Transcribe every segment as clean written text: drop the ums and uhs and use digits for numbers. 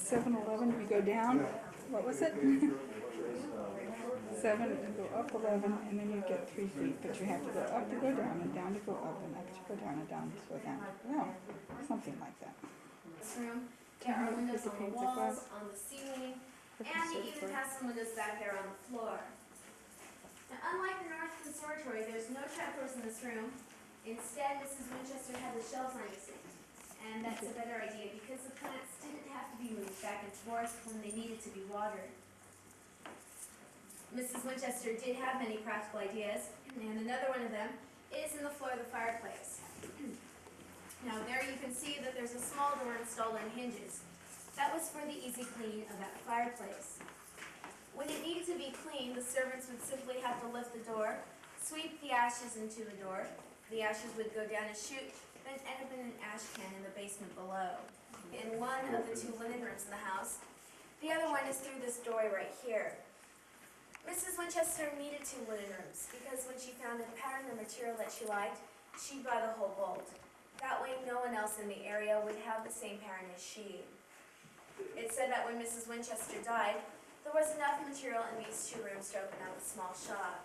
7-Eleven, you go down, what was it? 7, you go up 11, and then you get 3 feet, but you have to go up to go down, and down to go up, and up to go down, and down to go down. Well, something like that. This room, there are windows on the walls, on the ceiling, and you even have some windows back there on the floor. Now, unlike the North Conservatory, there's no trapdoors in this room. Instead, Mrs. Winchester had the shelves on the sink. And that's a better idea because the plants didn't have to be moved back and forth when they needed to be watered. Mrs. Winchester did have many practical ideas, and another one of them is in the floor of the fireplace. Now there you can see that there's a small door installed on hinges. That was for the easy cleaning of that fireplace. When it needed to be cleaned, the servants would simply have to lift the door, sweep the ashes into the door. The ashes would go down a chute, then end up in an ash can in the basement below, in one of the 2 linen rooms in the house. The other one is through this doorway right here. Mrs. Winchester needed 2 linen rooms because when she found a pattern or material that she liked, she'd buy the whole bolt. That way no one else in the area would have the same pattern as she. It said that when Mrs. Winchester died, there was enough material in these 2 rooms to open up a small shop.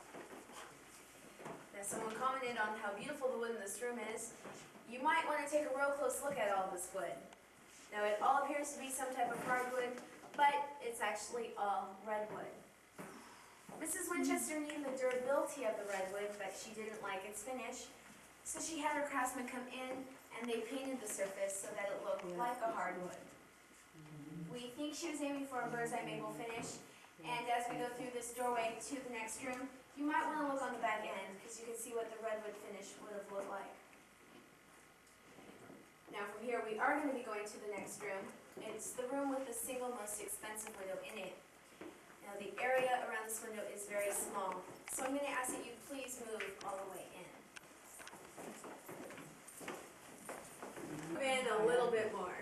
Now someone commented on how beautiful the wood in this room is. You might want to take a real close look at all this wood. Now it all appears to be some type of hardwood, but it's actually all redwood. Mrs. Winchester needed the durability of the redwood, but she didn't like its finish, so she had her craftsmen come in and they painted the surface so that it looked like a hardwood. We think she was aiming for a bird's eye maple finish, and as we go through this doorway to the next room, you might want to look on the back end because you can see what the redwood finish would have looked like. Now from here we are going to be going to the next room. It's the room with the single most expensive window in it. Now the area around this window is very small, so I'm going to ask that you please move all the way in. Move in a little bit more.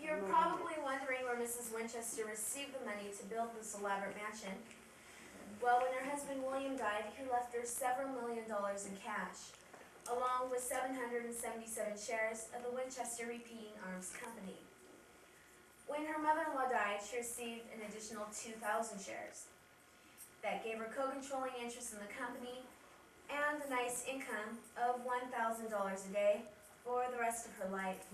You're probably wondering where Mrs. Winchester received the money to build this elaborate mansion. Well, when her husband William died, he left her several $million in cash, along with 777 shares of the Winchester Repeating Arms Company. When her mother-in-law died, she received an additional 2,000 shares. That gave her co-controlling interest in the company and a nice income of $1,000 a day for the rest of her life.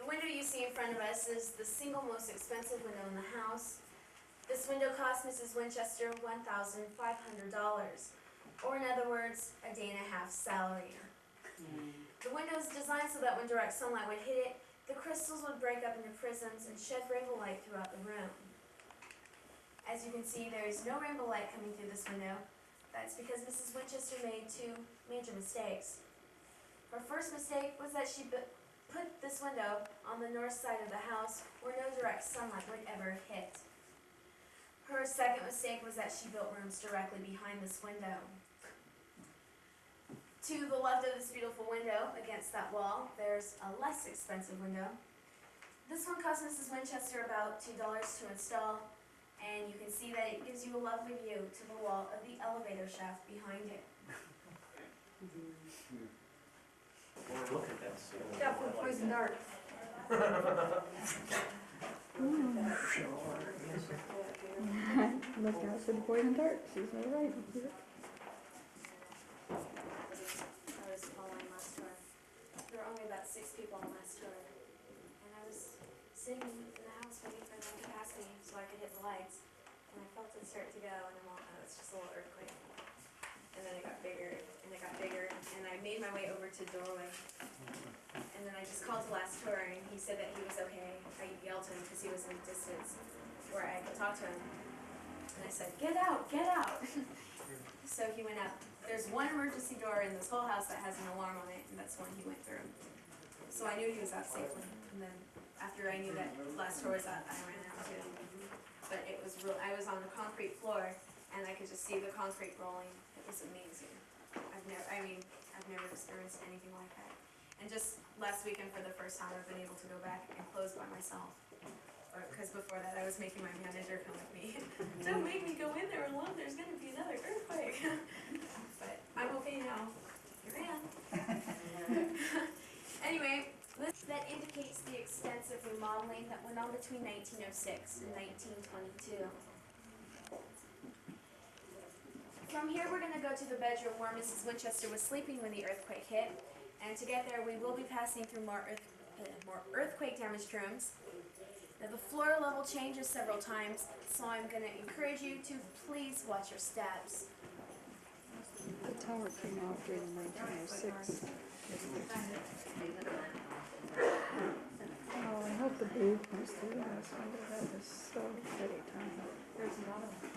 The window you see in front of us is the single most expensive window in the house. This window cost Mrs. Winchester $1,500, or in other words, a day and a half salary. The window is designed so that when direct sunlight would hit it, the crystals would break up into prisms and shed rainbow light throughout the room. As you can see, there is no rainbow light coming through this window. That's because Mrs. Winchester made 2 major mistakes. Her first mistake was that she put this window on the north side of the house where no direct sunlight would ever hit. Her second mistake was that she built rooms directly behind this window. To the left of this beautiful window, against that wall, there's a less expensive window. This one cost Mrs. Winchester about $2 to install, and you can see that it gives you a lovely view to the wall of the elevator shaft behind it. Well, look at that. So Stuff with poison dart. Look out for the poison dart. She's all right. I was following last tour. There were only about 6 people on last tour. And I was sitting in the house waiting for them to pass me so I could hit the lights. And I felt it start to go, and I'm all, oh, it's just a little earthquake. And then it got bigger, and it got bigger, and I made my way over to the doorway. And then I just called the last tour, and he said that he was okay. I yelled to him because he was in a distance where I could talk to him. And I said, get out, get out. So he went out. There's one emergency door in this whole house that has an alarm on it, and that's one he went through. So I knew he was out safely. And then after I knew that last tour was out, I ran out too. But it was real. I was on the concrete floor, and I could just see the concrete rolling. It was amazing. I've never experienced anything like that. And just last weekend, for the first time, I've been able to go back and close by myself. Because before that, I was making my manager come with me. Don't make me go in there alone. There's going to be another earthquake. But I'm okay now. Anyway, this that indicates the extensive remodeling that went on between 1906 and 1922. From here, we're going to go to the bedroom where Mrs. Winchester was sleeping when the earthquake hit. And to get there, we will be passing through more earthquake-damaged rooms. Now, the floor level changes several times, so I'm going to encourage you to please watch your steps. The tower came out during 1906. Oh, I hope the blue comes through this window. That is so pretty time. There's another one.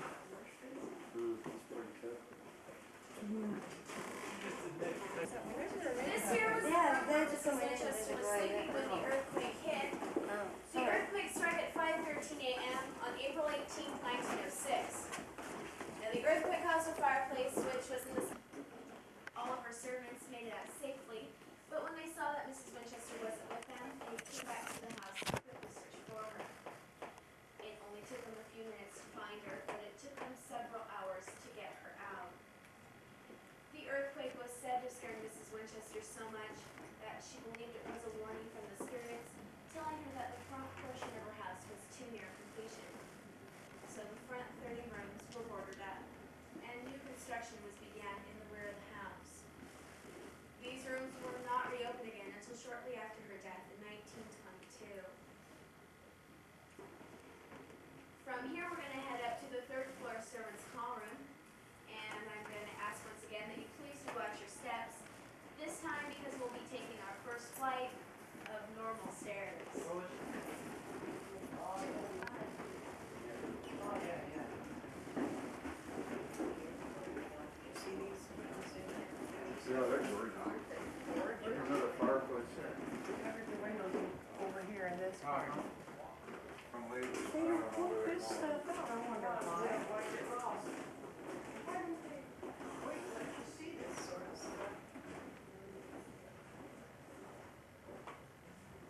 This here was the room where Mrs. Winchester was sleeping when the earthquake hit. The earthquake started at 5:13 a.m. on April 18, 1906. Now, the earthquake caused a fireplace, which was in the... All of her servants made it out safely, but when they saw that Mrs. Winchester wasn't with them, they came back to the house to quickly search for her. It only took them a few minutes to find her, but it took them several hours to get her out. The earthquake was said to scare Mrs. Winchester so much that she believed it was a warning from the spirits, telling her that the front portion of her house was too near completion. So the front 30 rooms were boarded up, and new construction was began in the rear of the house. These rooms were not reopened again until shortly after her death in 1922. From here, we're going to head up to the third floor servants' hall room, and I'm going to ask once again that you please do watch your steps. This time, because we'll be taking our first flight of normal stairs. Yeah, that's gorgeous. There's another fireplace there. Covered the windows over here in this part. From Lee. They don't put this stuff out, I wonder why.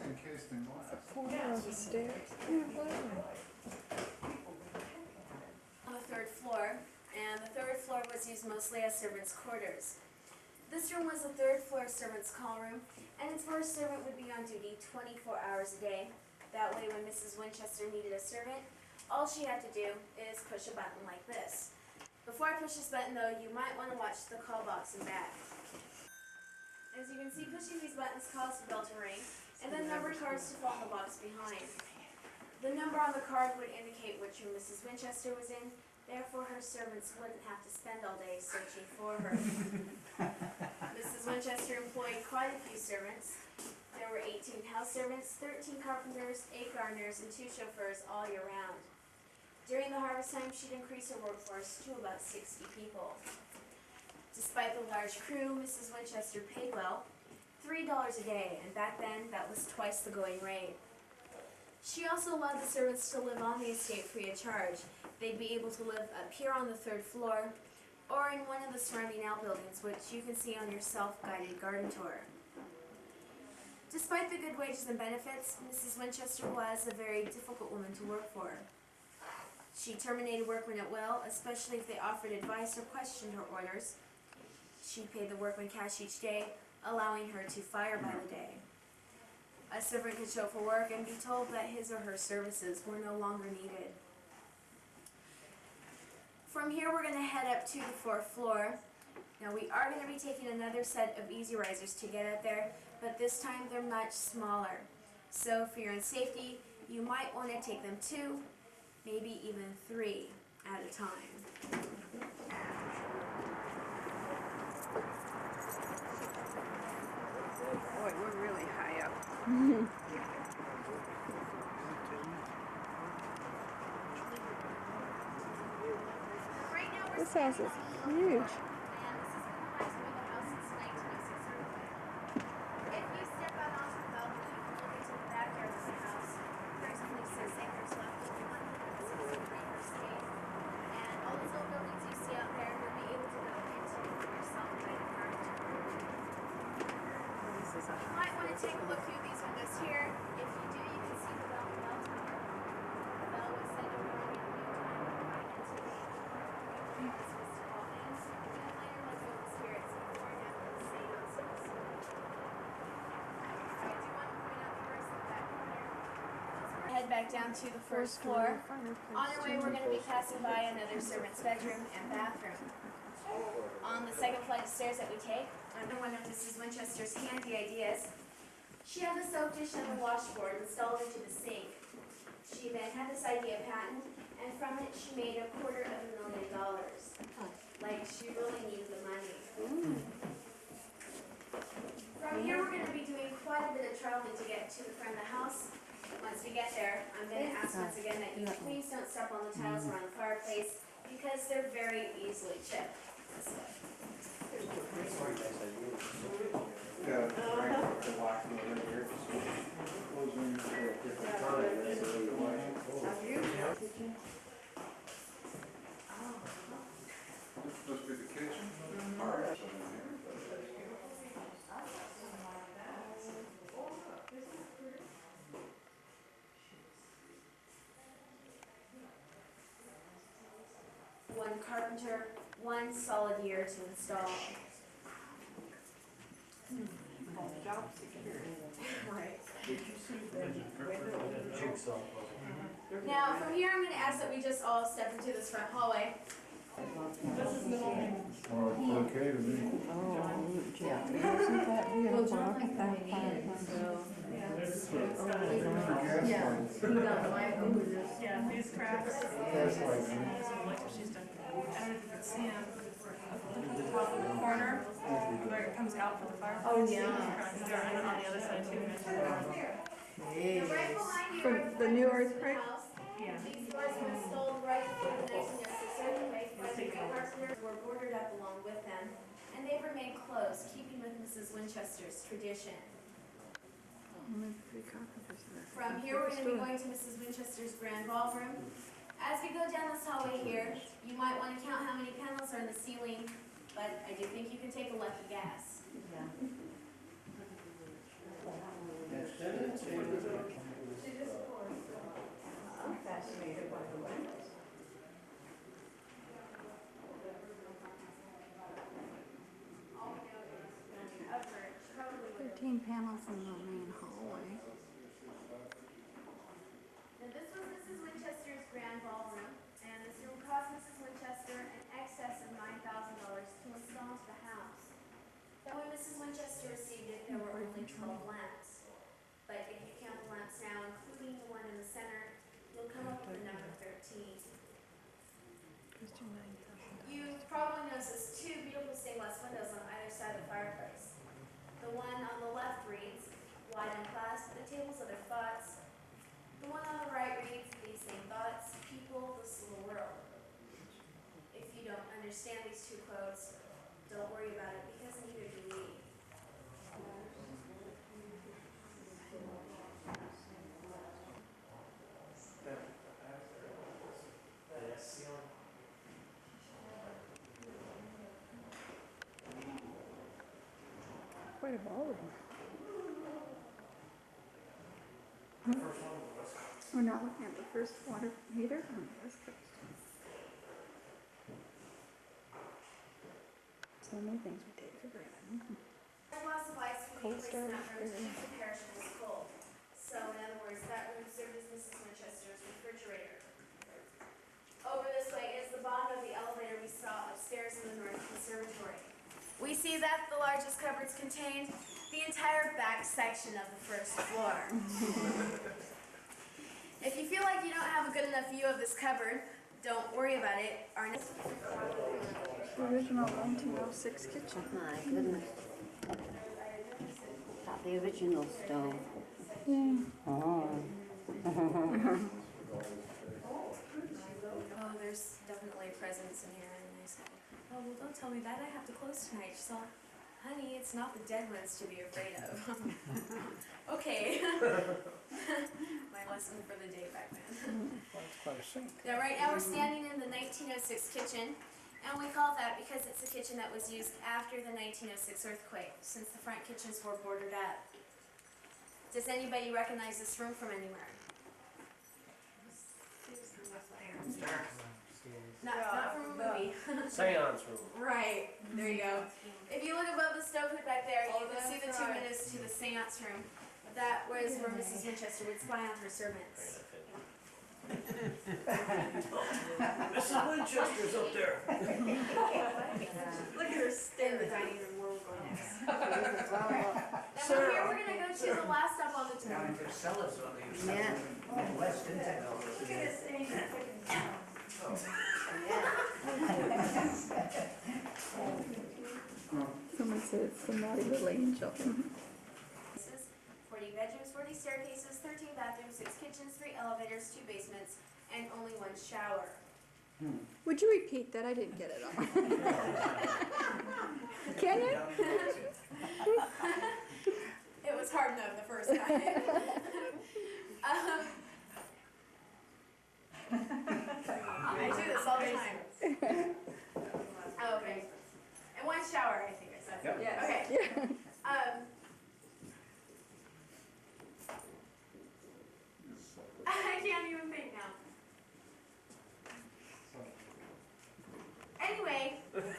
Encased in glass. Corner of the stairs. Yeah, wow. On the third floor, and the third floor was used mostly as servants' quarters. This room was the third floor servants' call room, and its first servant would be on duty 24 hours a day. That way, when Mrs. Winchester needed a servant, all she had to do is push a button like this. Before I push this button, though, you might want to watch the call box and back. As you can see, pushing these buttons caused the bell to ring, and then numbered cards to fall in the box behind. The number on the card would indicate which room Mrs. Winchester was in, therefore her servants wouldn't have to spend all day searching for her. Mrs. Winchester employed quite a few servants. There were 18 house servants, 13 carpenters, 8 gardeners, and 2 chauffeurs all year round. During the harvest time, she'd increase her workforce to about 60 people. Despite the large crew, Mrs. Winchester paid well, $3 a day, and back then that was twice the going rate. She also allowed the servants to live on the estate free of charge. They'd be able to live up here on the third floor, or in one of the surrounding outbuildings, which you can see on your self-guided garden tour. Despite the good wages and benefits, Mrs. Winchester was a very difficult woman to work for. She terminated workmen at will, especially if they offered advice or questioned her orders. She paid the workman cash each day, allowing her to fire by the day. A servant could show for work and be told that his or her services were no longer needed. From here, we're going to head up to the fourth floor. Now, we are going to be taking another set of easy risers to get up there, but this time they're much smaller. So for your own safety, you might want to take them 2, maybe even 3 at a time. Boy, we're really high up. Right now we're This house is huge. and this has been the highest point of the house since 1906 earthquake. If you step out onto the balcony, you can look into the backyard of the house. There's only 6 acres left of the 163-acre estate, and all those old buildings you see out there you'll be able to go into for your self-guided garden tour. This is a You might want to take a look through these windows here. If you do, you can see the bell tower. The bell was said to ring at noontime until this was to all ends, and later left with the spirits before it happened to say back down to the first floor. On your way, we're going to be passing by another servant's bedroom and bathroom. On the second flight of stairs that we take, another one of Mrs. Winchester's handy ideas. She had the soap dish and the washboard installed into the sink. She then had this idea patent, and from it she made $250,000. Like, she really needed the money. From here, we're going to be doing quite a bit of traveling to get to the front of the house. Once we get there, I'm going to ask once again that you please don't step on the tiles around the fireplace because they're very easily chipped. This way. Yeah, right, the lock in here. Closing for a different time. This must be the kitchen. One carpenter, one solid year to install. Job security. Right. Jigsaw. Now, from here, I'm going to ask that we just all step into this front hallway. Oh, it's okay to me. Isn't that real? Look at that fireplace. Yeah, these cracks. That's like, Look what she's done. I don't know if you can see them. Look at the top of the corner where it comes out for the fireplace. Oh, yeah. Cracks there, and on the other side too. Now, right behind you From are the new front earthquake? house. Yeah. These doors were installed right before the 1906 earthquake, but the carpenters were boarded up along with them, and they've remained closed, keeping with Mrs. Winchester's tradition. From here, we're going to be going to Mrs. Winchester's grand ballroom. As we go down this hallway here, you might want to count how many panels are in the ceiling, but I do think you can take a lucky guess. I'm fascinated by the windows. 13 panels in the main hallway. Now, this was Mrs. Winchester's grand ballroom, and this room cost Mrs. Winchester an excess of $9,000 to install into the house. Now, when Mrs. Winchester received it, there were only 12 lamps. But if you count the lamps now, including the one in the center, you'll come up with the number 13. You've probably noticed two beautiful stained glass windows on either side of the fireplace. The one on the left reads, "Wide and class, the tables of their thoughts." The one on the right reads, "These same thoughts, people, this little world." If you don't understand these two quotes, don't worry about it because neither do we. Quite a ballroom. We're not looking at the first water heater on the west coast. So many things we take for granted. There's lots of ice for Cold the place in that storage, room to keep the perishables cold. So in other words, that room served as Mrs. Winchester's refrigerator. Over this way is the bottom of the elevator we saw upstairs in the north conservatory. We see that the largest cupboards contained the entire back section of the first floor. If you feel like you don't have a good enough view of this cupboard, don't worry about it. Our next The original 1906 kitchen. My goodness. Not the original stove. Yeah. Oh. Oh, there's definitely a presence in here. And I said, "Oh, well, don't tell me that. I have to close tonight." She's all, "Honey, it's not the dead ones to be afraid of." Okay. My lesson for the day back then. That's quite a sink. Now, right now we're standing in the 1906 kitchen, and we call it that because it's a kitchen that was used after the 1906 earthquake, since the front kitchens were boarded up. Does anybody recognize this room from anywhere? Not from a movie. Seance room. Right, there you go. If you look above the stove hood back there, you can see the 2 windows to the seance room. That was where Mrs. Winchester would spy on her servants. Mrs. Winchester's up there. Look at her In the stare. dining room where we're going next. Well, Now from here, we're gonna go to the last stop on the tour. Down in Casellas on the yeah, West, isn't it? Look at this thing. Someone said it's the naughty little angel. 40 bedrooms, 40 staircases, 13 bathrooms, 6 kitchens, 3 elevators, 2 basements, and only 1 shower. Would you repeat that? I didn't get it all. Can you? It was hard enough the first time. I do this all the time. Oh, okay. And 1 shower, I think I said. Yep. Yes. Okay. I can't even think now. Anyway, There you go,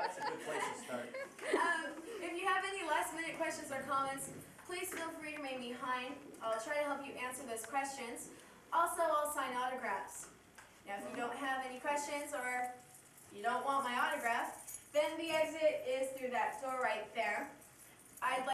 that's a good place to start. if you have any last minute questions or comments, please feel free to remain behind. I'll try to help you answer those questions. Also, I'll sign autographs. Now, if you don't have any questions or you don't want my autograph, then the exit is through that door right there. I'd like